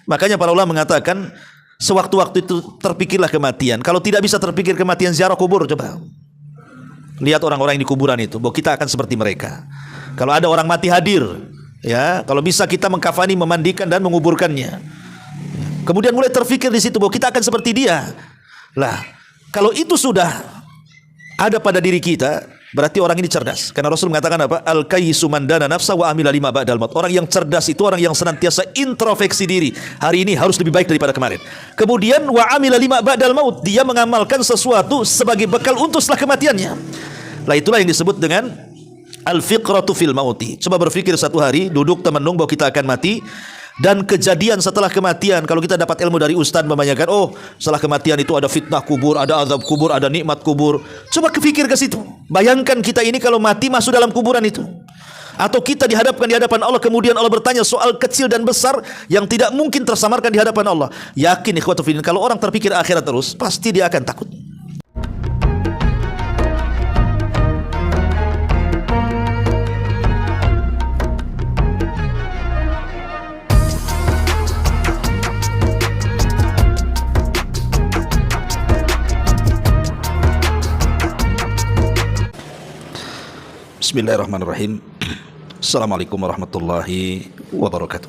Makanya para ulama mengatakan sewaktu-waktu itu terpikirlah kematian. Kalau tidak bisa terpikir kematian, ziarah kubur. Coba lihat orang-orang yang di kuburan itu, bahwa kita akan seperti mereka. Kalau ada orang mati hadir, ya, kalau bisa kita mengkafani, memandikan dan menguburkannya. Kemudian mulai terfikir di situ bahwa kita akan seperti dia. Lah, kalau itu sudah ada pada diri kita, berarti orang ini cerdas. Karena Rasul mengatakan apa? Al-kayyisu man dana nafsa wa amila lima ba'dal maut. Orang yang cerdas itu orang yang senantiasa introspeksi diri. Hari ini harus lebih baik daripada kemarin. Kemudian wa amila lima ba'dal maut. Dia mengamalkan sesuatu sebagai bekal untuk setelah kematiannya. Lah, itulah yang disebut dengan al-fiqratu fil mauti. Coba berpikir satu hari, duduk temenung bahwa kita akan mati. Dan kejadian setelah kematian, kalau kita dapat ilmu dari ustaz membanyakan, oh setelah kematian itu ada fitnah kubur, ada azab kubur, ada nikmat kubur. Coba kepikir ke situ. Bayangkan kita ini kalau mati masuk dalam kuburan itu. Atau kita dihadapkan di hadapan Allah, kemudian Allah bertanya soal kecil dan besar yang tidak mungkin tersamarkan di hadapan Allah. Yakin ikhwatu fillah, kalau orang terpikir akhirat terus, pasti dia akan takut. Bismillahirrahmanirrahim. Assalamualaikum warahmatullahi wabarakatuh.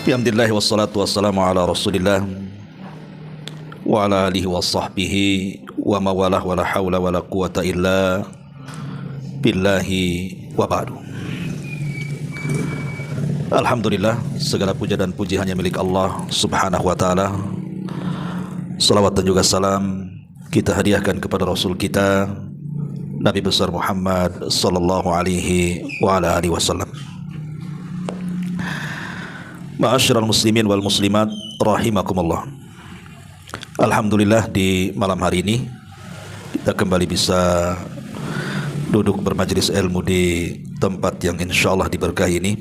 Alhamdulillah wassalatu wassalamu ala Rasulillah wa ala alihi wa sahbihi wa mawalah wa la hawla wa la quwata illa billahi wa ba'du. Alhamdulillah, segala puja dan puji hanya milik Allah Subhanahu wa taala. Salawat dan juga salam kita hadiahkan kepada Rasul kita Nabi besar Muhammad sallallahu alaihi wa ala alihi wasallam. Ma'asyiral muslimin wal muslimat rahimakumullah. Alhamdulillah, di malam hari ini kita kembali bisa duduk bermajelis ilmu di tempat yang insyaallah diberkahi ini.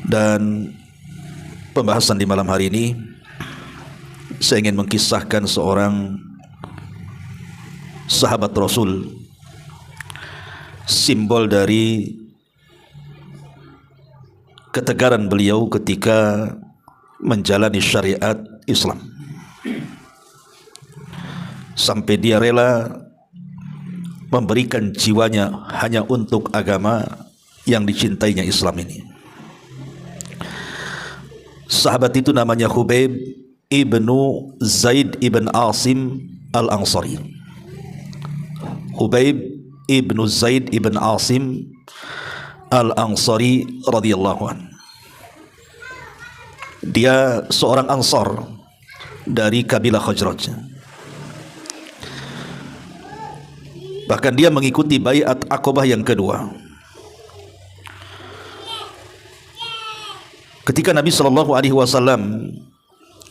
Dan pembahasan di malam hari ini, saya ingin mengkisahkan seorang sahabat Rasul, simbol dari ketegaran beliau ketika menjalani syariat Islam, sampai dia rela memberikan jiwanya hanya untuk agama yang dicintainya Islam ini. Sahabat itu namanya Khubayb ibnu Zaid ibn Asim al-Ansari. Khubayb ibnu Zaid ibn Asim al-Ansari radhiyallahu anhu. Dia seorang Ansar dari kabilah Khazraj. Bahkan dia mengikuti baiat Aqabah yang kedua. Ketika Nabi sallallahu alaihi wasallam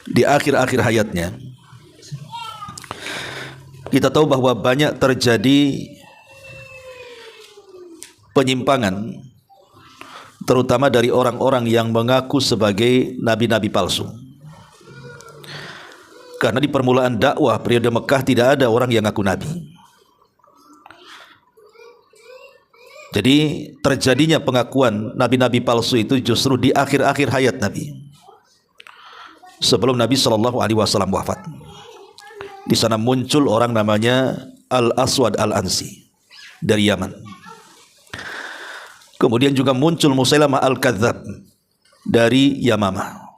di akhir-akhir hayatnya, kita tahu bahwa banyak terjadi penyimpangan, terutama dari orang-orang yang mengaku sebagai nabi-nabi palsu. Karena di permulaan dakwah periode Mekah tidak ada orang yang ngaku nabi. Jadi terjadinya pengakuan nabi-nabi palsu itu justru di akhir-akhir hayat Nabi, sebelum Nabi SAW wafat. Di sana muncul orang namanya Al-Aswad Al-Ansi dari Yaman. Kemudian juga muncul Musailamah Al-Kadzab dari Yamamah.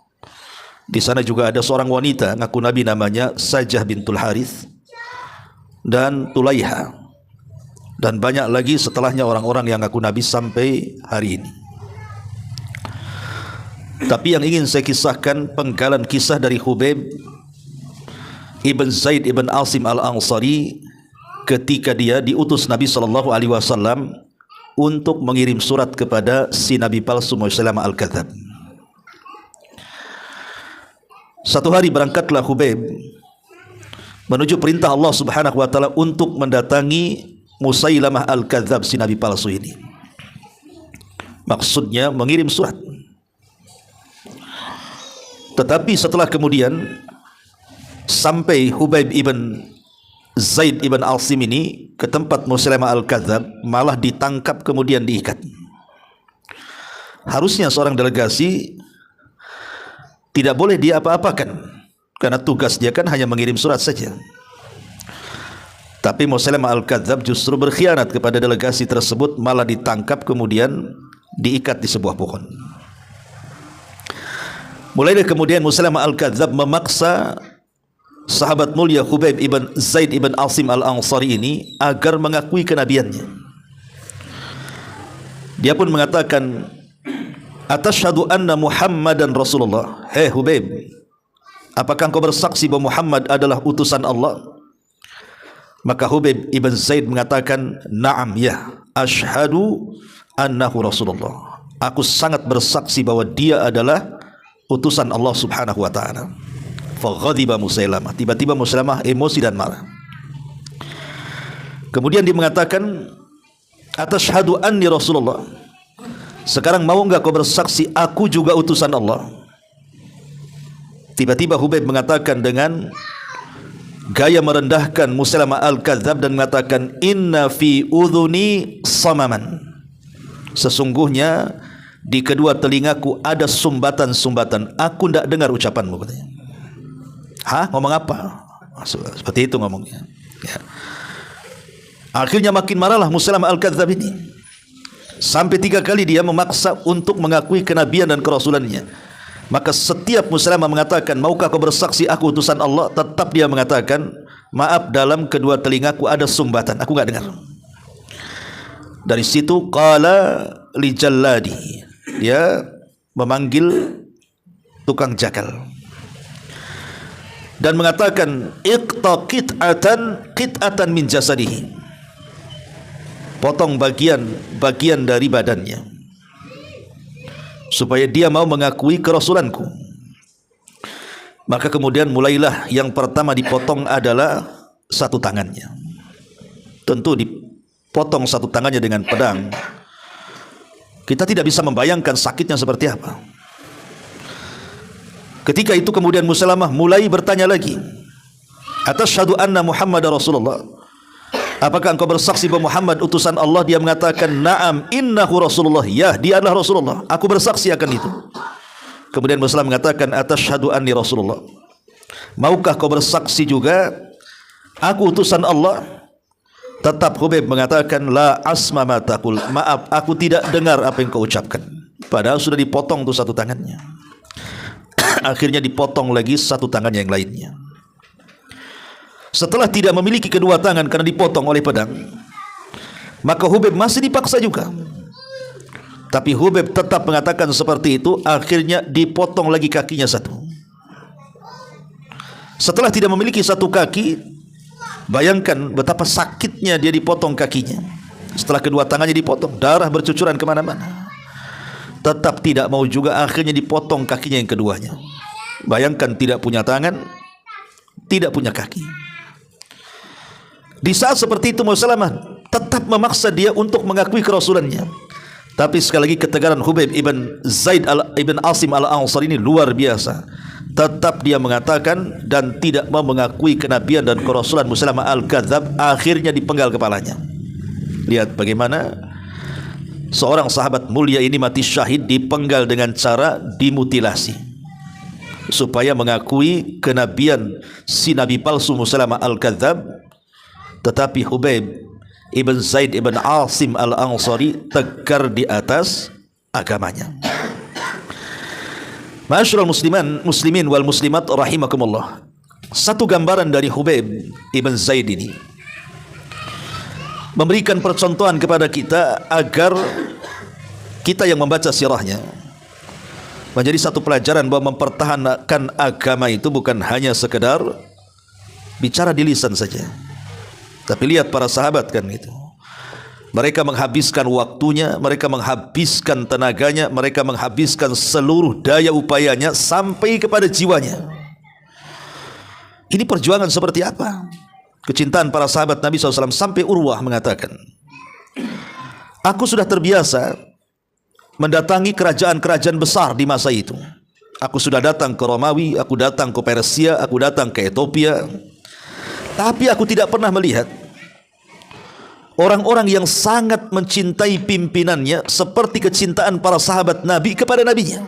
Di sana juga ada seorang wanita ngaku Nabi namanya Sajah bintul Harith dan Tulaiha. Dan banyak lagi setelahnya orang-orang yang ngaku Nabi sampai hari ini. Tapi yang ingin saya kisahkan penggalan kisah dari Khubayb ibn Zaid ibn Asim al-Ansari ketika dia diutus Nabi SAW untuk mengirim surat kepada si Nabi palsu Musailamah al-Kadzab. Satu hari berangkatlah Khubayb menuju perintah Allah Subhanahu wa taala untuk mendatangi Musailamah al-Kadzab, si Nabi palsu ini. Maksudnya mengirim surat. Tetapi setelah kemudian sampai Khubayb ibn Zaid ibn Asim ini ke tempat Musailamah al-Kadzab, malah ditangkap kemudian diikat. Harusnya seorang delegasi tidak boleh dia apa-apakan, karena tugas dia kan hanya mengirim surat saja. Tapi Musailamah Al-Kadzdzab justru berkhianat kepada delegasi tersebut, malah ditangkap kemudian diikat di sebuah pohon. Mulai dari kemudian Musailamah Al-Kadzdzab memaksa sahabat mulia Khubayb ibn Zaid ibn Asim Al-Ansari ini agar mengakui kenabiannya. Dia pun mengatakan, "Atashhadu anna Muhammadan Rasulullah?" Hei Khubayb, apakah engkau bersaksi bahwa Muhammad adalah utusan Allah? Maka Khubayb ibn Zaid mengatakan, "Na'am, ya, asyhadu annahu Rasulullah." Aku sangat bersaksi bahwa dia adalah utusan Allah Subhanahu wa taala. Faghadiba Musailamah. Tiba-tiba Musailamah emosi dan marah. Kemudian dia mengatakan, "Atashhadu anni Rasulullah?" Sekarang mau enggak kau bersaksi aku juga utusan Allah? Tiba-tiba Khubayb mengatakan dengan gaya merendahkan Musailamah Al-Kadzdzab dan mengatakan, "Inna fi udhuni samaman." Sesungguhnya di kedua telingaku ada sumbatan-sumbatan. Aku tidak dengar ucapanmu, katanya. Hah? Ngomong apa? Seperti itu ngomongnya. Ya. Akhirnya makin marahlah Musailamah Al-Kadzdzab ini. Sampai 3 kali dia memaksa untuk mengakui kenabian dan kerasulannya. Maka setiap Musailamah mengatakan, "Maukah kau bersaksi aku utusan Allah?" Tetap dia mengatakan, "Maaf, dalam kedua telingaku ada sumbatan, aku enggak dengar." Dari situ qala li jalladi, dia memanggil tukang jakal dan mengatakan, "Iqta qit'atan min jasadihi." Potong bagian dari badannya supaya dia mau mengakui kerasulanku. Maka kemudian mulailah yang pertama dipotong adalah satu tangannya. Tentu dipotong satu tangannya dengan pedang. Kita tidak bisa membayangkan sakitnya seperti apa. Ketika itu kemudian Musailamah mulai bertanya lagi, "Atashhadu anna Muhammadar Rasulullah?" Apakah engkau bersaksi bahwa Muhammad utusan Allah? Dia mengatakan, "Na'am, innahu Rasulullah." Ya, dia adalah Rasulullah. Aku bersaksi akan itu. Kemudian Musailamah mengatakan, "Atashhadu anni Rasulullah?" Maukah kau bersaksi juga aku utusan Allah? Tetap Khubayb mengatakan, "La asma ma taqul." Maaf, aku tidak dengar apa yang kau ucapkan. Padahal sudah dipotong tuh satu tangannya. Akhirnya dipotong lagi satu tangannya yang lainnya. Setelah tidak memiliki kedua tangan karena dipotong oleh pedang, maka Khubayb masih dipaksa juga. Tapi Khubayb tetap mengatakan seperti itu. Akhirnya dipotong lagi kakinya satu. Setelah tidak memiliki satu kaki, bayangkan betapa sakitnya dia dipotong kakinya. Setelah kedua tangannya dipotong, darah bercucuran kemana-mana. Tetap tidak mau juga, akhirnya dipotong kakinya yang keduanya. Bayangkan tidak punya tangan, tidak punya kaki. Di saat seperti itu Musailamah tetap memaksa dia untuk mengakui kerasulannya. Tapi sekali lagi ketegaran Khubayb ibn Zaid ibn Asim Al-Ansari ini luar biasa. Tetap dia mengatakan dan tidak mau mengakui kenabian dan kerasulan Musailamah Al-Kadzdzab. Akhirnya dipenggal kepalanya. Lihat bagaimana seorang sahabat mulia ini mati syahid, dipenggal dengan cara dimutilasi supaya mengakui kenabian si nabi palsu Musailamah Al-Kadzdzab. Tetapi Khubayb ibn Zaid ibn Asim Al-Ansari tegar di atas agamanya. Ma'asyiral muslimin wal muslimat rahimakumullah. Satu gambaran dari Khubayb ibn Zaid ini memberikan percontohan kepada kita agar kita yang membaca sirahnya menjadi satu pelajaran bahwa mempertahankan agama itu bukan hanya sekedar bicara di lisan saja. Tapi lihat para sahabat kan gitu. Mereka menghabiskan waktunya, mereka menghabiskan tenaganya, mereka menghabiskan seluruh daya upayanya sampai kepada jiwanya. Ini perjuangan seperti apa? Kecintaan para sahabat Nabi SAW sampai Urwah mengatakan, "Aku sudah terbiasa mendatangi kerajaan-kerajaan besar di masa itu. Aku sudah datang ke Romawi, aku datang ke Persia, aku datang ke Ethiopia. Tapi aku tidak pernah melihat orang-orang yang sangat mencintai pimpinannya seperti kecintaan para sahabat Nabi kepada nabinya.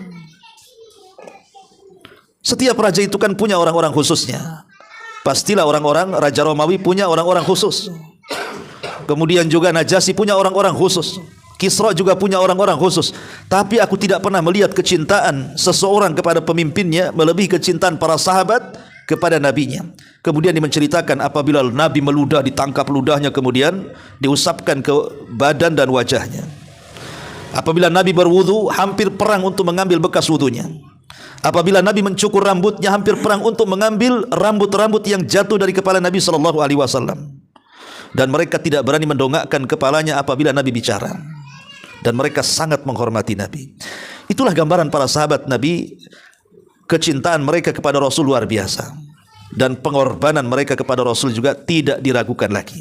Setiap raja itu kan punya orang-orang khususnya. Pastilah orang-orang Raja Romawi punya orang-orang khusus. Kemudian juga Najasyi punya orang-orang khusus. Kisra juga punya orang-orang khusus. Tapi aku tidak pernah melihat kecintaan seseorang kepada pemimpinnya melebihi kecintaan para sahabat kepada nabinya. Kemudian dimenceritakan apabila Nabi meludah, ditangkap ludahnya, kemudian diusapkan ke badan dan wajahnya. Apabila Nabi berwudu, hampir perang untuk mengambil bekas wudunya. Apabila Nabi mencukur rambutnya, hampir perang untuk mengambil rambut-rambut yang jatuh dari kepala Nabi SAW. Dan mereka tidak berani mendongakkan kepalanya apabila Nabi bicara. Dan mereka sangat menghormati Nabi. Itulah gambaran para sahabat Nabi. Kecintaan mereka kepada Rasul luar biasa. Dan pengorbanan mereka kepada Rasul juga tidak diragukan lagi.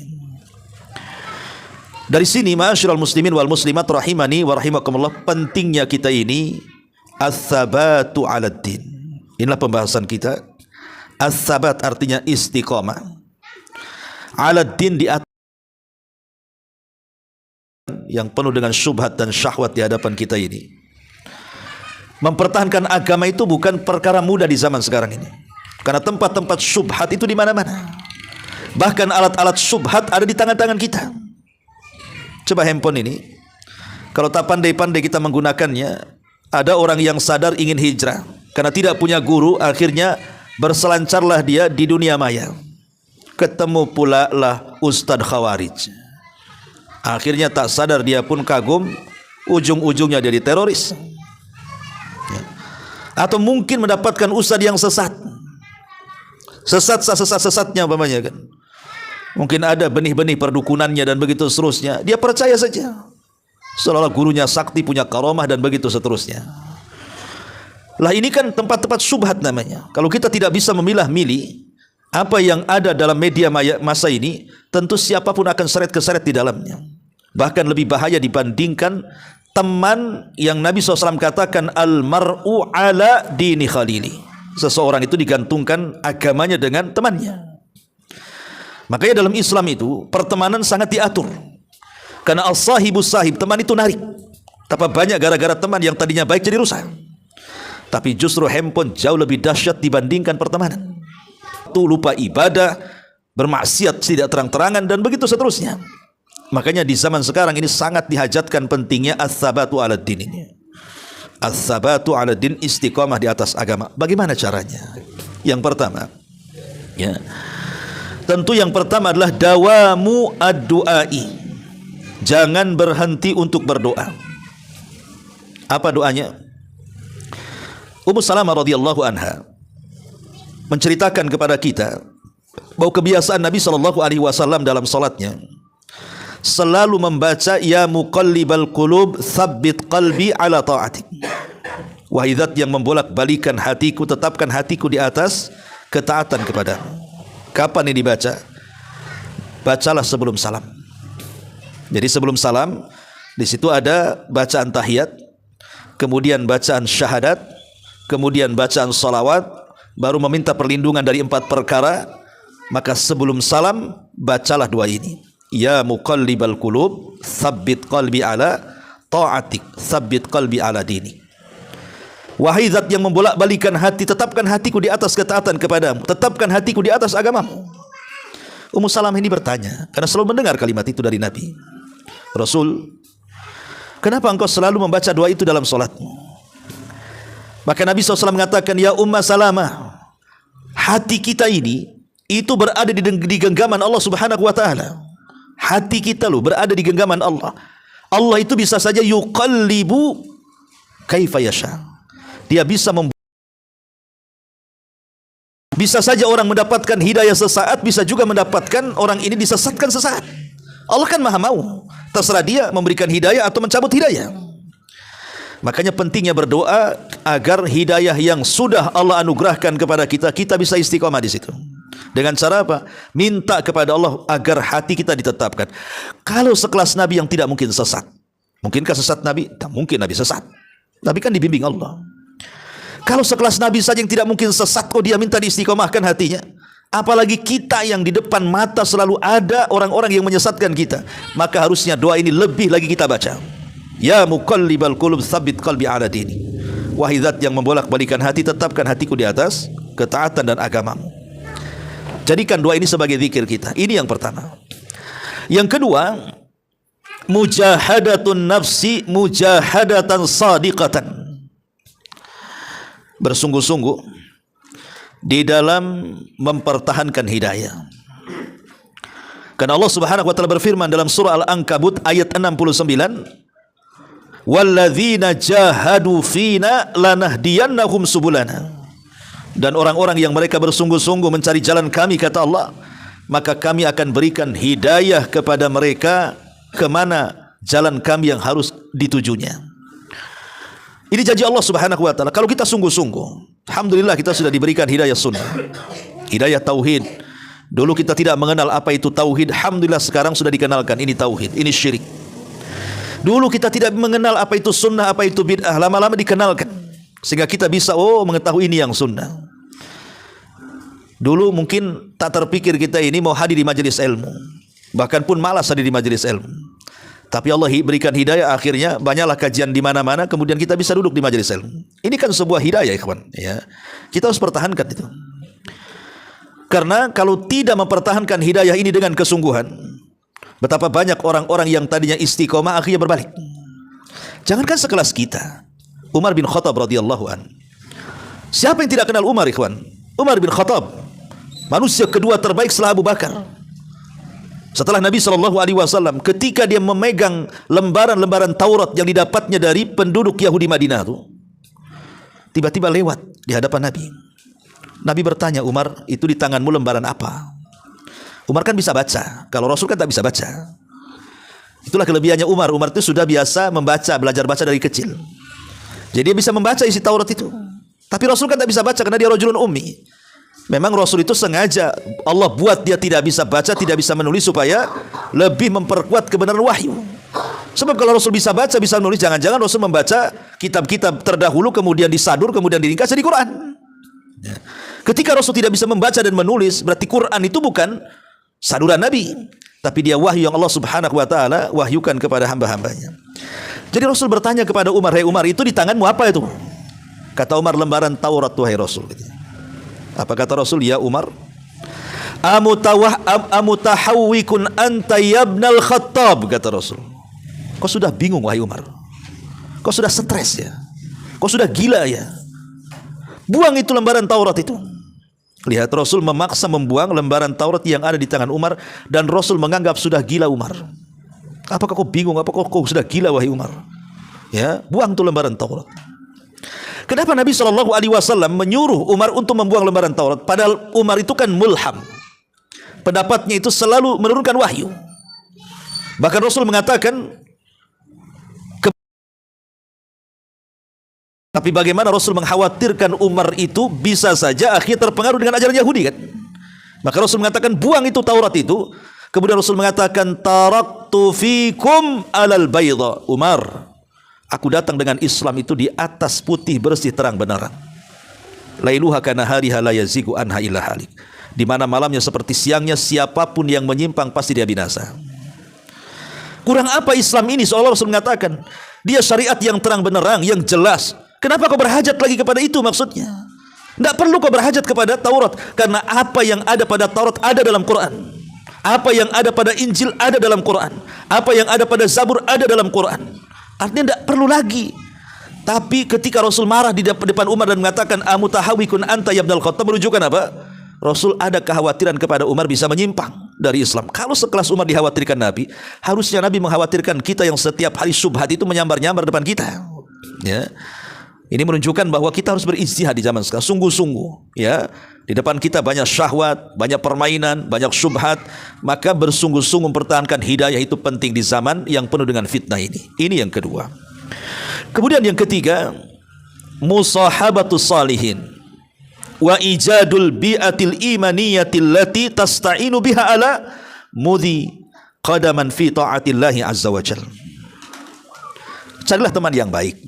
Dari sini ma'asyiral muslimin wal muslimat rahimani wa rahimakumullah, pentingnya kita ini as-sabatu 'alad din. Inilah pembahasan kita. As-sabat artinya istiqamah. 'Alad din di atas yang penuh dengan syubhat dan syahwat di hadapan kita ini. Mempertahankan agama itu bukan perkara mudah di zaman sekarang ini. Karena tempat-tempat syubhat itu di mana-mana. Bahkan alat-alat syubhat ada di tangan-tangan kita. Coba handphone ini, kalau tak pandai-pandai kita menggunakannya, ada orang yang sadar ingin hijrah karena tidak punya guru, akhirnya berselancarlah dia di dunia maya. Ketemu pula lah Ustadz Khawarij. Akhirnya tak sadar dia pun kagum, ujung-ujungnya jadi teroris. Atau mungkin mendapatkan ustadz yang sesat. Sesat-sesatnya umpamanya kan. Mungkin ada benih-benih perdukunannya dan begitu seterusnya. Dia percaya saja. Seolah-olah gurunya sakti, punya karomah dan begitu seterusnya. Lah ini kan tempat-tempat syubhat namanya. Kalau kita tidak bisa memilah-milih apa yang ada dalam media masa ini, tentu siapapun akan seret-keseret di dalamnya. Bahkan lebih bahaya dibandingkan teman yang Nabi SAW katakan al-mar'u ala dini khalili. Seseorang itu digantungkan agamanya dengan temannya. Makanya dalam Islam itu pertemanan sangat diatur. Karena as-sahibus sahib, teman itu narik. Tapi banyak gara-gara teman yang tadinya baik jadi rusak. Tapi justru handphone jauh lebih dahsyat dibandingkan pertemanan. Itu lupa ibadah, bermaksiat tidak terang-terangan dan begitu seterusnya. Makanya di zaman sekarang ini sangat dihajatkan pentingnya as-sabatu 'alad din ini. As-sabatu 'alad din, istiqamah di atas agama. Bagaimana caranya? Yang pertama, ya. Tentu yang pertama adalah dawamu ad-du'ai. Jangan berhenti untuk berdoa. Apa doanya? Ummu Salamah radhiyallahu anha menceritakan kepada kita bahwa kebiasaan Nabi SAW dalam salatnya selalu membaca ya muqallibal qulub tsabbit qalbi ala ta'atik. Wahai zat yang membolak-balikan hatiku, tetapkan hatiku di atas ketaatan kepadamu. Kapan ini dibaca? Bacalah sebelum salam. Jadi sebelum salam di situ ada bacaan tahiyat, kemudian bacaan syahadat, kemudian bacaan salawat, baru meminta perlindungan dari 4 perkara. Maka sebelum salam bacalah doa ini. Ya muqallibal qulub tsabbit qalbi ala ta'atik, tsabbit qalbi ala dini. Wahai zat yang membolak-balikan hati, tetapkan hatiku di atas ketaatan kepadamu, tetapkan hatiku di atas agamamu. Ummu Salamah ini bertanya karena selalu mendengar kalimat itu dari Nabi. Rasul, kenapa engkau selalu membaca doa itu dalam salatmu? Maka Nabi SAW mengatakan, ya Ummu Salamah, hati kita ini itu berada di genggaman Allah Subhanahu wa taala. Hati kita loh berada di genggaman Allah. Allah itu bisa saja yuqallibu kaifa yasha. Dia bisa bisa saja orang mendapatkan hidayah sesaat, bisa juga mendapatkan orang ini disesatkan sesaat. Allah kan maha mau. Terserah dia memberikan hidayah atau mencabut hidayah. Makanya pentingnya berdoa agar hidayah yang sudah Allah anugerahkan kepada kita, kita bisa istiqomah di situ. Dengan cara apa? Minta kepada Allah agar hati kita ditetapkan. Kalau sekelas Nabi yang tidak mungkin sesat. Mungkinkah sesat Nabi? Tak mungkin Nabi sesat. Nabi kan dibimbing Allah. Kalau sekelas Nabi saja yang tidak mungkin sesat, kok dia minta diistiqomahkan hatinya? Apalagi kita yang di depan mata selalu ada orang-orang yang menyesatkan kita. Maka harusnya doa ini lebih lagi kita baca. Ya muqallibal qulub tsabbit qalbi ala dini. Wahai zat yang membolak-balikan hati, tetapkan hatiku di atas ketaatan dan agamamu. Jadikan doa ini sebagai zikir kita. Ini yang pertama. Yang kedua, mujahadatun nafsi mujahadatan sadiqatan. Bersungguh-sungguh di dalam mempertahankan hidayah. Karena Allah Subhanahu wa taala berfirman dalam surah Al-Ankabut ayat 69, "Walladzina jahadu fina lanahdiyannahum subulana." Dan orang-orang yang mereka bersungguh-sungguh mencari jalan kami, kata Allah, maka kami akan berikan hidayah kepada mereka kemana jalan kami yang harus ditujunya. Ini janji Allah Subhanahu wa taala. Kalau kita sungguh-sungguh, alhamdulillah kita sudah diberikan hidayah sunnah, hidayah tauhid. Dulu kita tidak mengenal apa itu tauhid, alhamdulillah sekarang sudah dikenalkan ini tauhid, ini syirik. Dulu kita tidak mengenal apa itu sunnah, apa itu bid'ah, lama-lama dikenalkan sehingga kita bisa mengetahui ini yang sunnah. Dulu mungkin tak terpikir kita ini mau hadir di majelis ilmu, bahkan pun malas hadir di majelis ilmu. Tapi Allah berikan hidayah, akhirnya banyaklah kajian di mana-mana, kemudian kita bisa duduk di majelis ilmu. Ini kan sebuah hidayah, ikhwan, ya. Kita harus pertahankan itu. Karena kalau tidak mempertahankan hidayah ini dengan kesungguhan, betapa banyak orang-orang yang tadinya istiqomah akhirnya berbalik. Jangankan sekelas kita, Umar bin Khattab radhiyallahu an. Siapa yang tidak kenal Umar, ikhwan? Umar bin Khattab, manusia kedua terbaik setelah Abu Bakar. Setelah Nabi SAW, ketika dia memegang lembaran-lembaran Taurat yang didapatnya dari penduduk Yahudi Madinah itu, tiba-tiba lewat di hadapan Nabi. Nabi bertanya, Umar, itu di tanganmu lembaran apa? Umar kan bisa baca, kalau Rasul kan tak bisa baca. Itulah kelebihannya Umar. Umar itu sudah biasa membaca, belajar baca dari kecil. Jadi dia bisa membaca isi Taurat itu. Tapi Rasul kan tak bisa baca karena dia rajulun ummi. Memang Rasul itu sengaja Allah buat dia tidak bisa baca, tidak bisa menulis supaya lebih memperkuat kebenaran wahyu. Sebab kalau Rasul bisa baca, bisa menulis, jangan-jangan Rasul membaca kitab-kitab terdahulu, kemudian disadur, kemudian diringkas jadi Quran. Ketika Rasul tidak bisa membaca dan menulis, berarti Quran itu bukan saduran Nabi, tapi dia wahyu yang Allah Subhanahu wa taala wahyukan kepada hamba-hambanya. Jadi Rasul bertanya kepada Umar, "Hei Umar, itu di tanganmu apa itu?" Kata Umar, "Lembaran Taurat, wahai Rasul." Apa kata Rasul? "Ya Umar, amutahawwikun anta yabnal Khattab," kata Rasul. Kau sudah bingung wahai Umar, kau sudah stres ya, kau sudah gila ya, buang itu lembaran Taurat itu. Lihat, Rasul memaksa membuang lembaran Taurat yang ada di tangan Umar, dan Rasul menganggap sudah gila Umar. Apakah kau bingung? Apakah kau sudah gila wahai Umar? Ya, buang itu lembaran Taurat. Kenapa Nabi SAW menyuruh Umar untuk membuang lembaran Taurat? Padahal Umar itu kan mulham, pendapatnya itu selalu menurunkan wahyu. Bahkan Rasul mengatakan, tapi bagaimana Rasul mengkhawatirkan Umar itu bisa saja akhirnya terpengaruh dengan ajaran Yahudi kan? Maka Rasul mengatakan buang itu Taurat itu. Kemudian Rasul mengatakan, taraktu fikum alal bayda. Umar, aku datang dengan Islam itu di atas putih bersih terang benderang. Lailuha kana hariha la yazigu anha illa halik. Di mana malamnya seperti siangnya, siapapun yang menyimpang pasti dia binasa. Kurang apa Islam ini? Seolah Rasul mengatakan dia syariat yang terang benderang, yang jelas. Kenapa kau berhajat lagi kepada itu? Maksudnya tidak perlu kau berhajat kepada Taurat, karena apa yang ada pada Taurat ada dalam Quran. Apa yang ada pada Injil ada dalam Quran. Apa yang ada pada Zabur ada dalam Quran. Artinya tidak perlu lagi. Tapi ketika Rasul marah di depan Umar dan mengatakan amutahawikun anta ya ibnal Khattab, menunjukkan apa? Rasul ada kekhawatiran kepada Umar bisa menyimpang dari Islam. Kalau sekelas Umar dikhawatirkan Nabi, harusnya Nabi mengkhawatirkan kita yang setiap hari syubhat itu menyambar-nyambar depan kita. Ya. Ini menunjukkan bahwa kita harus berijtihad di zaman sekarang, sungguh-sungguh. Ya, di depan kita banyak syahwat, banyak permainan, banyak syubhat. Maka bersungguh-sungguh mempertahankan hidayah itu penting di zaman yang penuh dengan fitnah ini. Ini yang kedua. Kemudian yang ketiga, musahabatus salihin wa ijadul bi'atil imaniyatil lati tasta'inu biha ala mudhi qadaman fi ta'atillahi azza wa jalla. Carilah teman yang baik,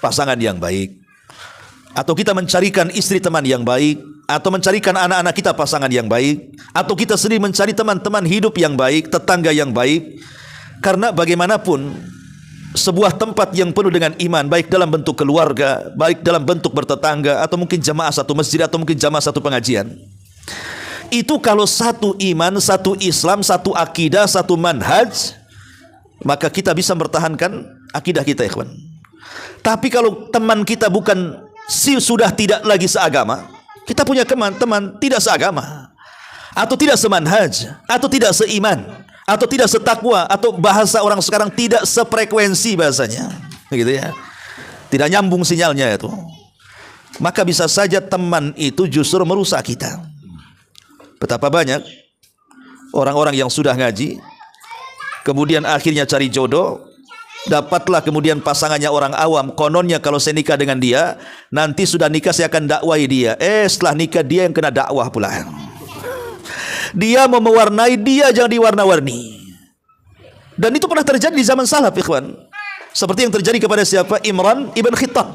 pasangan yang baik, atau kita mencarikan istri teman yang baik, atau mencarikan anak-anak kita pasangan yang baik, atau kita sendiri mencari teman-teman hidup yang baik, tetangga yang baik. Karena bagaimanapun sebuah tempat yang penuh dengan iman, baik dalam bentuk keluarga, baik dalam bentuk bertetangga, atau mungkin jamaah satu masjid, atau mungkin jamaah satu pengajian, itu kalau satu iman, satu Islam, satu akidah, satu manhaj, maka kita bisa mempertahankan akidah kita, ikhwan. Tapi kalau teman kita sudah tidak lagi seagama, kita punya teman tidak seagama, atau tidak semanhaj, atau tidak seiman, atau tidak setakwa, atau bahasa orang sekarang tidak sefrekuensi bahasanya, begitu ya, tidak nyambung sinyalnya itu, maka bisa saja teman itu justru merusak kita. Betapa banyak orang-orang yang sudah ngaji, kemudian akhirnya cari jodoh, dapatlah kemudian pasangannya orang awam. Kononnya kalau saya nikah dengan dia, nanti sudah nikah saya akan dakwai dia. Setelah nikah dia yang kena dakwah pula. Dia mau mewarnai, dia jangan diwarna-warni. Dan itu pernah terjadi di zaman salaf, ikhwan. Seperti yang terjadi kepada siapa? Imran ibn Khittan.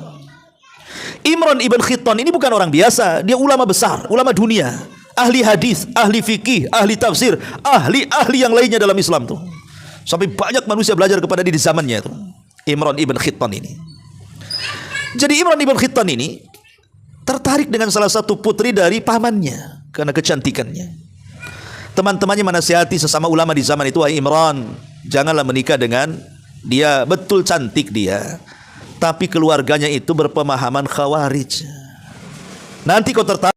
Imran ibn Khittan ini bukan orang biasa, dia ulama besar, ulama dunia, ahli hadis, ahli fikih, ahli tafsir, ahli yang lainnya dalam Islam tuh. Sampai banyak manusia belajar kepada dia di zamannya itu, Imran ibn Khittan ini. Jadi Imran ibn Khittan ini tertarik dengan salah satu putri dari pamannya karena kecantikannya. Teman-temannya menasihati sesama ulama di zaman itu, "Wahai Imran, janganlah menikah dengan dia, betul cantik dia, tapi keluarganya itu berpemahaman khawarij. Nanti kau tertarik,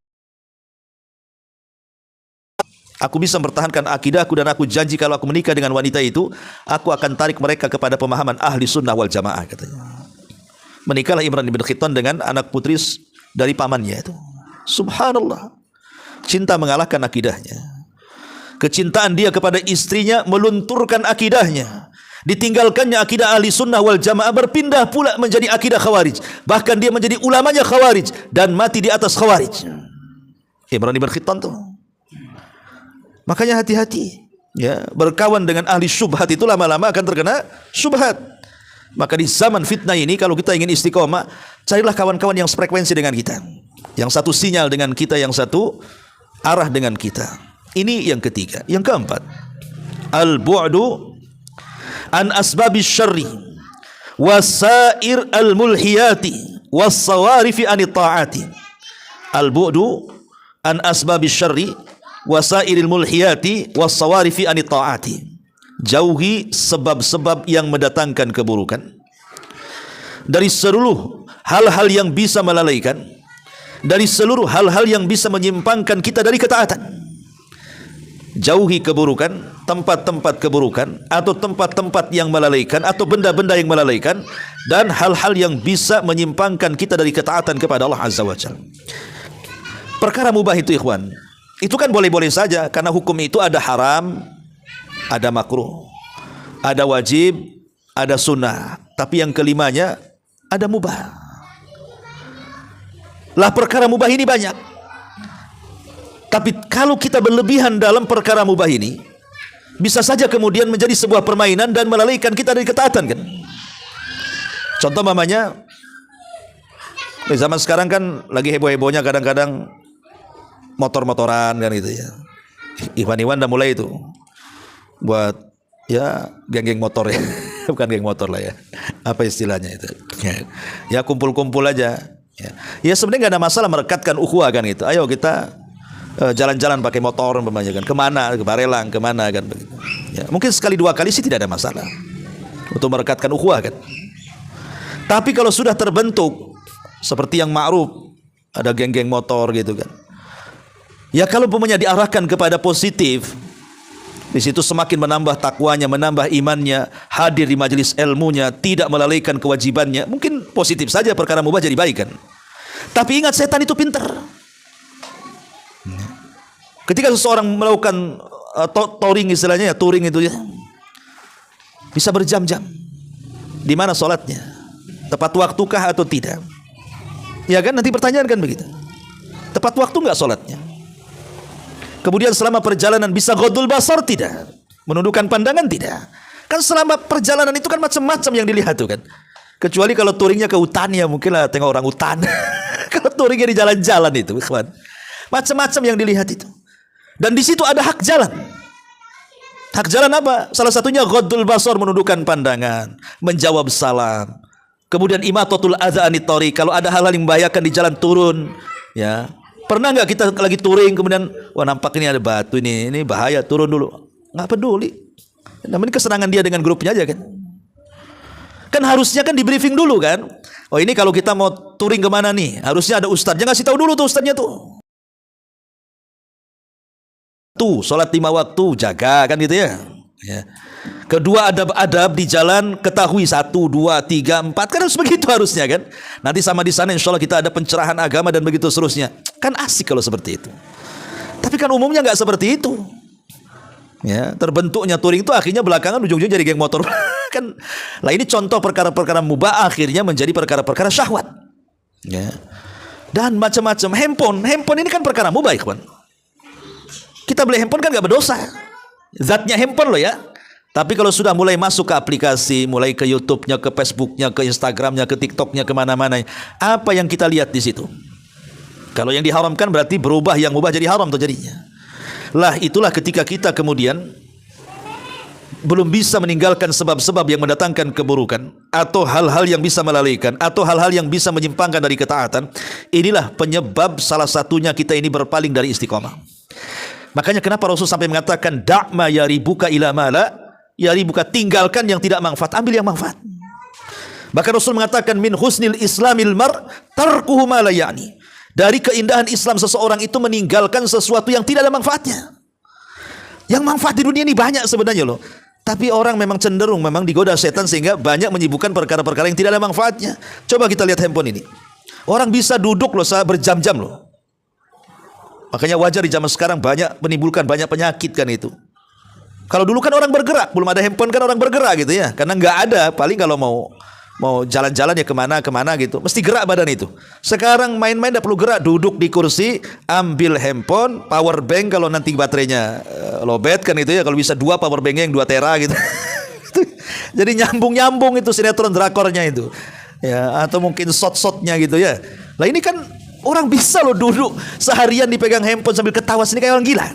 aku bisa mempertahankan akidahku, dan aku janji kalau aku menikah dengan wanita itu, aku akan tarik mereka kepada pemahaman ahli sunnah wal jamaah," katanya. Menikahlah Imran ibn Khittan dengan anak putri dari pamannya itu. Subhanallah, cinta mengalahkan akidahnya. Kecintaan dia kepada istrinya melunturkan akidahnya. Ditinggalkannya akidah ahli sunnah wal jamaah, berpindah pula menjadi akidah khawarij. Bahkan dia menjadi ulamanya khawarij dan mati di atas khawarij. Imran ibn Khittan tuh. Makanya hati-hati ya, berkawan dengan ahli syubhat itu lama-lama akan terkena syubhat. Maka di zaman fitnah ini, kalau kita ingin istiqomah, carilah kawan-kawan yang sefrekuensi dengan kita, yang satu sinyal dengan kita, yang satu arah dengan kita. Ini yang ketiga. Yang keempat, al-bu'du an asbabis syarri wasair al-mulhiyati was-sawarifi anit ta'ati. Al-bu'du an asbabis syarri wasairil mulhiyati was-sawarifi anit ta'ati. Jauhi sebab-sebab yang mendatangkan keburukan dari seluruh hal-hal yang bisa melalaikan, dari seluruh hal-hal yang bisa menyimpangkan kita dari ketaatan. Jauhi keburukan, tempat-tempat keburukan, atau tempat-tempat yang melalaikan, atau benda-benda yang melalaikan, dan hal-hal yang bisa menyimpangkan kita dari ketaatan kepada Allah Azza wa Jalla. Perkara mubah itu, ikhwan, itu kan boleh-boleh saja, karena hukum itu ada haram, ada makruh, ada wajib, ada sunnah. Tapi yang kelimanya ada mubah. Lah perkara mubah ini banyak. Tapi kalau kita berlebihan dalam perkara mubah ini, bisa saja kemudian menjadi sebuah permainan dan melalaikan kita dari ketaatan, kan? Contoh mamanya, di zaman sekarang kan lagi heboh-hebohnya kadang-kadang motor-motoran kan gitu ya. Iwan-iwan udah mulai itu buat ya geng-geng motor ya. Bukan geng motor lah ya. Apa istilahnya itu? Ya kumpul-kumpul aja. Ya sebenarnya nggak ada masalah merekatkan ukhuwah kan gitu. Ayo kita jalan-jalan pakai motor umpamanya kan, kemana, ke Barelang, kemana kan begitu. Ya, mungkin sekali dua kali sih tidak ada masalah untuk merekatkan ukhuwah kan. Tapi kalau sudah terbentuk seperti yang ma'ruf, ada geng-geng motor gitu kan. Ya kalau umpamanya diarahkan kepada positif, di situ semakin menambah takwanya, menambah imannya, hadir di majelis ilmunya, tidak melalaikan kewajibannya, mungkin positif saja perkara mubah jadi baik kan. Tapi ingat, setan itu pintar. Ketika seseorang melakukan touring istilahnya ya, touring itu ya, bisa berjam-jam. Di mana sholatnya? Tepat waktukah atau tidak? Ya kan, nanti pertanyaan kan begitu. Tepat waktu enggak sholatnya? Kemudian selama perjalanan bisa ghadul basar tidak? Menundukkan pandangan tidak? Kan selama perjalanan itu kan macam-macam yang dilihat tuh kan. Kecuali kalau touringnya ke hutan ya mungkin lah tengok orang hutan. Kalau touringnya di jalan-jalan itu, ikhwan, macam-macam yang dilihat itu. Dan di situ ada hak jalan. Hak jalan apa? Salah satunya ghaddul basar, menundukkan pandangan, menjawab salam. Kemudian imatatul adza anit thariq, kalau ada hal-hal yang membahayakan di jalan turun, ya. Pernah nggak kita lagi touring kemudian wah nampak ini ada batu ini bahaya, turun dulu. Nggak peduli. Namanya kesenangan dia dengan grupnya aja kan. Kan harusnya kan di briefing dulu kan. Oh ini kalau kita mau touring kemana nih, harusnya ada ustadz. Jangan kasih tahu dulu tuh ustadznya tuh. Tuh, sholat 5 waktu, jaga kan gitu ya. Ya. Kedua, adab-adab di jalan, ketahui 1, 2, 3, 4, kan harus begitu harusnya kan. Nanti sama di sana insya Allah kita ada pencerahan agama dan begitu seterusnya. Kan asik kalau seperti itu. Tapi kan umumnya nggak seperti itu. Ya, terbentuknya touring itu akhirnya belakangan ujung-ujungnya jadi geng motor. Kan, lah ini contoh perkara-perkara mubah akhirnya menjadi perkara-perkara syahwat. Ya. Dan macam-macam. Handphone ini kan perkara mubah, ikhwan. Kita beli handphone kan gak berdosa. Zatnya handphone loh ya. Tapi kalau sudah mulai masuk ke aplikasi, mulai ke YouTube-nya, ke Facebook-nya, ke Instagram-nya, ke TikTok-nya, kemana-mana, apa yang kita lihat di situ? Kalau yang diharamkan berarti berubah, yang mubah jadi haram terjadinya. Lah itulah ketika kita kemudian belum bisa meninggalkan sebab-sebab yang mendatangkan keburukan, atau hal-hal yang bisa melalaikan, atau hal-hal yang bisa menyimpangkan dari ketaatan. Inilah penyebab salah satunya kita ini berpaling dari istiqomah. Makanya kenapa Rasul sampai mengatakan da'ma yaribuka ila mala yaribuka, tinggalkan yang tidak manfaat, ambil yang manfaat. Bahkan Rasul mengatakan min husnil islamil mar tarkuhu ma la ya'ni. Dari keindahan Islam seseorang itu meninggalkan sesuatu yang tidak ada manfaatnya. Yang manfaat di dunia ini banyak sebenarnya loh. Tapi orang memang cenderung memang digoda setan sehingga banyak menyibukkan perkara-perkara yang tidak ada manfaatnya. Coba kita lihat handphone ini. Orang bisa duduk loh berjam-jam loh. Makanya wajar di zaman sekarang banyak menimbulkan banyak penyakit kan itu. Kalau dulu kan orang bergerak, belum ada handphone kan orang bergerak gitu ya. Karena nggak ada, paling kalau mau jalan-jalan ya kemana gitu, mesti gerak badan itu. Sekarang main-main tidak perlu gerak, duduk di kursi, ambil handphone, power bank kalau nanti baterainya lowbat kan itu ya. Kalau bisa 2 power banknya yang 2 tera gitu. Jadi nyambung-nyambung itu sinetron drakornya itu. Ya, atau mungkin shot-shotnya gitu ya. Lah ini kan orang bisa loh duduk seharian dipegang handphone sambil ketawa sini kayak orang gila.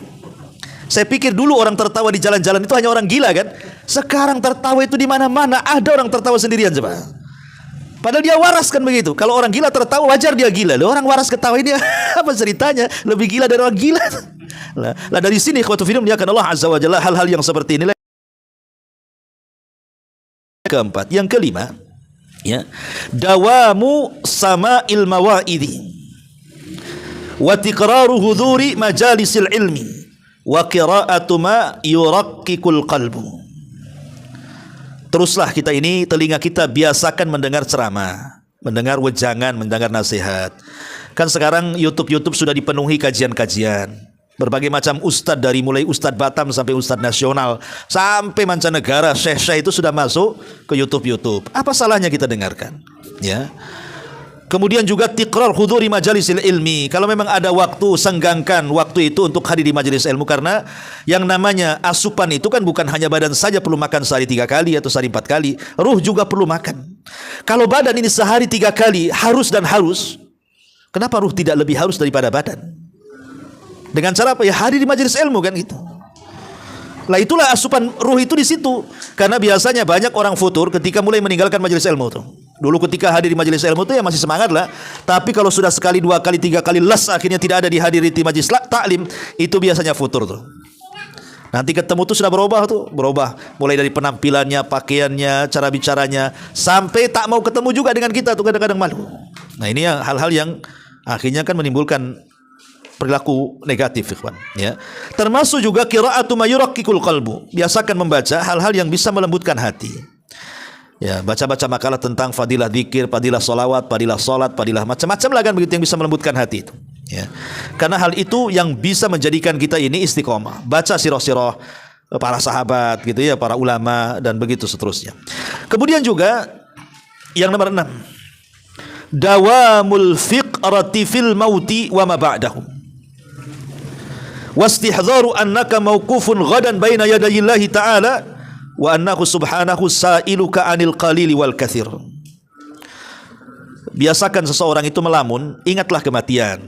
Saya pikir dulu orang tertawa di jalan-jalan itu hanya orang gila kan. Sekarang tertawa itu di mana-mana, ada orang tertawa sendirian coba. Padahal dia waras kan begitu. Kalau orang gila tertawa wajar dia gila. Loh, orang waras ketawa ini apa ceritanya? Lebih gila dari orang gila. Lah dari sini ikhwatu fillah dimuliakan Allah azza wa jalla, hal-hal yang seperti ini. Keempat, yang kelima, ya, dawamu sama'il mawaidhi wa tikraru hudhuri majalisil ilmi wa qira'atu ma yuraqqikul qalbu. Teruslah kita ini, telinga kita biasakan mendengar ceramah, mendengar wejangan, mendengar nasihat. Kan sekarang YouTube sudah dipenuhi kajian-kajian. Berbagai macam ustadz, dari mulai ustadz Batam sampai ustadz nasional sampai mancanegara, syekh-syekh itu sudah masuk ke YouTube. Apa salahnya kita dengarkan? Ya. Kemudian juga tikrar huduri majalisil ilmi. Kalau memang ada waktu, senggangkan waktu itu untuk hadir di majelis ilmu. Karena yang namanya asupan itu kan bukan hanya badan saja perlu makan sehari 3 kali atau sehari 4 kali. Ruh juga perlu makan. Kalau badan ini sehari 3 kali harus, kenapa ruh tidak lebih harus daripada badan? Dengan cara apa? Ya hadir di majelis ilmu kan gitu. Lah itulah asupan ruh itu di situ. Karena biasanya banyak orang futur ketika mulai meninggalkan majelis ilmu tuh. Dulu ketika hadir di majelis ilmu itu ya masih semangat lah. Tapi kalau sudah sekali, 2 kali, 3 kali les akhirnya tidak ada dihadiri di majelis taklim, itu biasanya futur tuh. Nanti ketemu tuh sudah berubah. Mulai dari penampilannya, pakaiannya, cara bicaranya, sampai tak mau ketemu juga dengan kita tuh, kadang-kadang malu. Nah ini yang hal-hal yang akhirnya kan menimbulkan perilaku negatif, ikhwan, ya. Termasuk juga qira'atu ma yuraqqikul qalbu. Biasakan membaca hal-hal yang bisa melembutkan hati. Ya, baca-baca makalah tentang fadilah zikir, fadilah solawat, fadilah solat, fadilah macam-macam lah kan begitu yang bisa melembutkan hati itu. Ya. Karena hal itu yang bisa menjadikan kita ini istiqomah. Baca sirah-sirah para sahabat gitu ya, para ulama dan begitu seterusnya. Kemudian juga yang nomor 6, dawamul fiqrati fil mauti wa ma ba'dahu. Wastihzaru annaka mauqufun ghadan baina yadayillahi ta'ala wa annahu subhanahu sa'iluka 'anil qalili wal katsir. biasakan seseorang itu melamun, ingatlah kematian.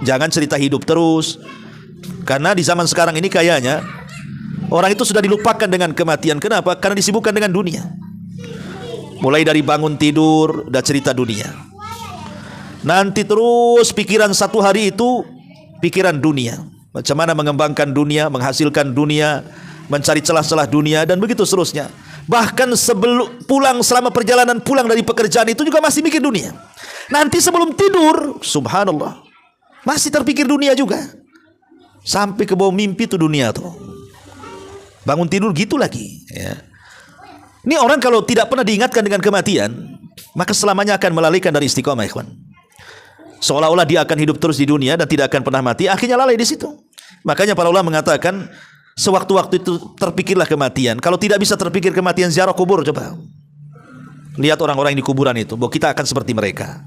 Jangan cerita hidup terus. Karena di zaman sekarang ini kayaknya orang itu sudah dilupakan dengan kematian. Kenapa? Karena disibukkan dengan dunia. Mulai dari bangun tidur udah cerita dunia. Nanti terus pikiran satu hari itu pikiran dunia. Macam mana mengembangkan dunia, menghasilkan dunia, mencari celah-celah dunia, dan begitu seterusnya. Bahkan sebelum pulang, selama perjalanan pulang dari pekerjaan itu juga masih mikir dunia. Nanti sebelum tidur, subhanallah, masih terpikir dunia juga. Sampai ke bawah mimpi itu dunia tuh. Bangun tidur gitu lagi, ya. Ini orang kalau tidak pernah diingatkan dengan kematian, maka selamanya akan melalaikan dari istiqomah, ikhwan. Seolah-olah dia akan hidup terus di dunia dan tidak akan pernah mati, akhirnya lalai di situ. Makanya para ulama mengatakan, sewaktu-waktu itu terpikirlah kematian. Kalau tidak bisa terpikir kematian, ziarah kubur, coba. Lihat orang-orang yang di kuburan itu, bahwa kita akan seperti mereka.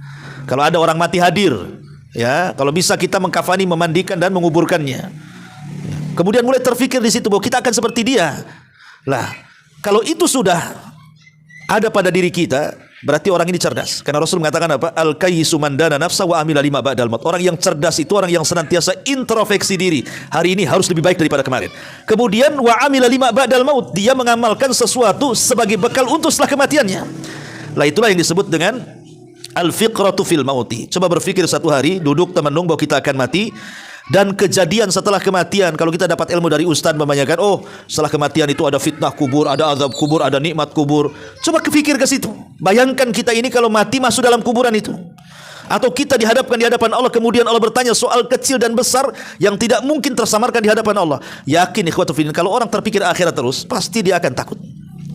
Kalau ada orang mati hadir, ya, kalau bisa kita mengkafani, memandikan dan menguburkannya. Kemudian mulai terfikir di situ bahwa kita akan seperti dia. Lah, kalau itu sudah ada pada diri kita, berarti orang ini cerdas. Karena Rasul mengatakan apa? Al-kayyisu man dana nafsa wa amila lima ba'dal maut. Orang yang cerdas itu orang yang senantiasa introspeksi diri. Hari ini harus lebih baik daripada kemarin. Kemudian wa amila lima ba'dal maut. Dia mengamalkan sesuatu sebagai bekal untuk setelah kematiannya. Lah itulah yang disebut dengan al-fiqratu fil mauti. Coba berpikir satu hari, duduk temenung bahwa kita akan mati. Dan kejadian setelah kematian, kalau kita dapat ilmu dari ustaz membanyakan, oh setelah kematian itu ada fitnah kubur, ada azab kubur, ada nikmat kubur. Coba kepikir ke situ. Bayangkan kita ini kalau mati masuk dalam kuburan itu. Atau kita dihadapkan di hadapan Allah, kemudian Allah bertanya soal kecil dan besar yang tidak mungkin tersamarkan di hadapan Allah. Yakin ikhwatu fillah, kalau orang terpikir akhirat terus, pasti dia akan takut.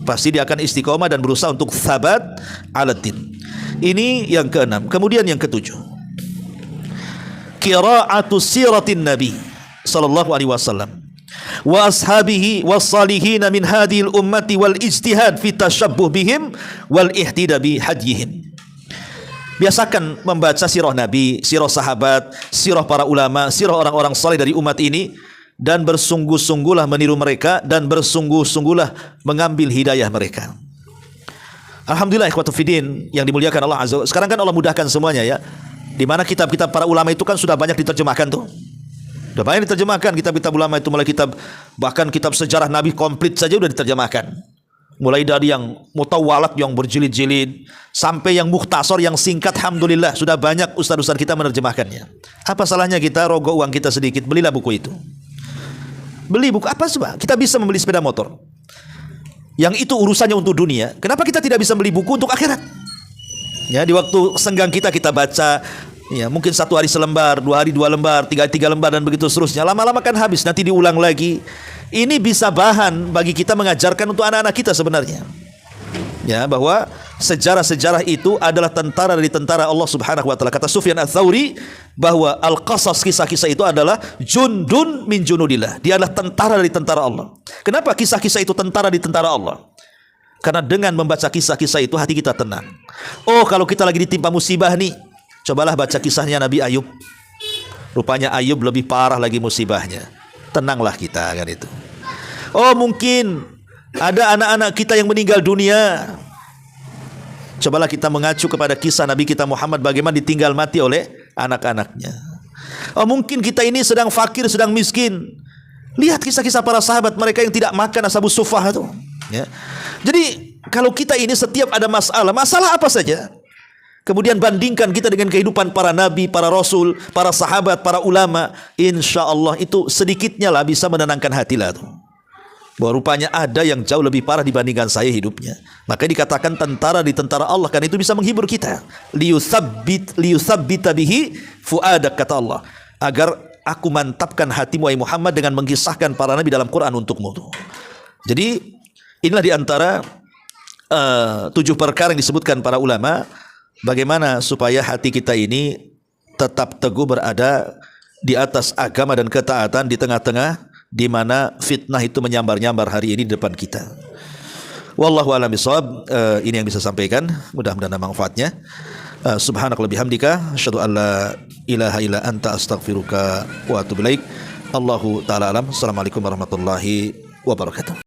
Pasti dia akan istiqomah dan berusaha untuk sabat aladdin. Ini yang keenam. Kemudian yang ketujuh, qira'atu siratin Nabi sallallahu alaihi wasallam wa ashabihi wassalihin min hadhil ummati wal ijtihad fi tashabbuh bihim wal ihtida bi hadyihim. Biasakan membaca sirah Nabi, sirah sahabat, sirah para ulama, sirah orang-orang saleh dari umat ini, dan bersungguh-sungguhlah meniru mereka dan bersungguh-sungguhlah mengambil hidayah mereka. Alhamdulillah ikhwatu fiddin yang dimuliakan Allah azza. Sekarang kan Allah mudahkan semuanya, ya. Di mana kitab-kitab para ulama itu kan sudah banyak diterjemahkan tuh. Sudah banyak diterjemahkan kitab-kitab ulama itu, mulai kitab, bahkan kitab sejarah Nabi komplit saja sudah diterjemahkan. Mulai dari yang mutawalat yang berjilid-jilid sampai yang mukhtasar yang singkat, alhamdulillah sudah banyak ustaz-ustaz kita menerjemahkannya. Apa salahnya kita rogoh uang kita sedikit, belilah buku itu. Beli buku apa sebab? Kita bisa membeli sepeda motor. Yang itu urusannya untuk dunia. Kenapa kita tidak bisa beli buku untuk akhirat? Ya, di waktu senggang kita baca, ya mungkin satu hari selembar, 2 hari 2 lembar, 3 hari 3 lembar, dan begitu seterusnya. Lama-lama kan habis, nanti diulang lagi. Ini bisa bahan bagi kita mengajarkan untuk anak-anak kita sebenarnya. Ya, bahwa sejarah-sejarah itu adalah tentara dari tentara Allah Subhanahu wa taala. Kata Sufyan Ats-Tsauri bahwa al-qasas, kisah-kisah itu adalah jundun min junudillah. Dia adalah tentara dari tentara Allah. Kenapa kisah-kisah itu tentara di tentara Allah? Karena dengan membaca kisah-kisah itu hati kita tenang. Oh, kalau kita lagi ditimpa musibah nih, cobalah baca kisahnya Nabi Ayub. Rupanya Ayub lebih parah lagi musibahnya. Tenanglah kita, kan itu. Oh, mungkin ada anak-anak kita yang meninggal dunia. Cobalah kita mengacu kepada kisah Nabi kita Muhammad, bagaimana ditinggal mati oleh anak-anaknya. Oh, mungkin kita ini sedang fakir, sedang miskin. Lihat kisah-kisah para sahabat, mereka yang tidak makan, ashabus suffah itu. Ya. Jadi kalau kita ini setiap ada masalah apa saja, kemudian bandingkan kita dengan kehidupan para nabi, para rasul, para sahabat, para ulama, insya Allah itu sedikitnya lah bisa menenangkan hati lah tuh. Bahwa rupanya ada yang jauh lebih parah dibandingkan saya hidupnya. Maka dikatakan tentara di tentara Allah, karena itu bisa menghibur kita. Liyutsabbita bihi fuadak, kata Allah, agar aku mantapkan hatimu wahai Muhammad dengan mengisahkan para nabi dalam Quran untukmu tuh. Jadi inilah diantara 7 perkara yang disebutkan para ulama, bagaimana supaya hati kita ini tetap teguh berada di atas agama dan ketaatan di tengah-tengah di mana fitnah itu menyambar-nyambar hari ini di depan kita. Wallahu a'lam bishawab. Ini yang bisa sampaikan, mudah-mudahan ada manfaatnya. Subhanakallahumma bihamdika asyhadu an la ilaha illa anta astaghfiruka wa atubu ilaik. Allahu taala alam. Assalamualaikum warahmatullahi wabarakatuh.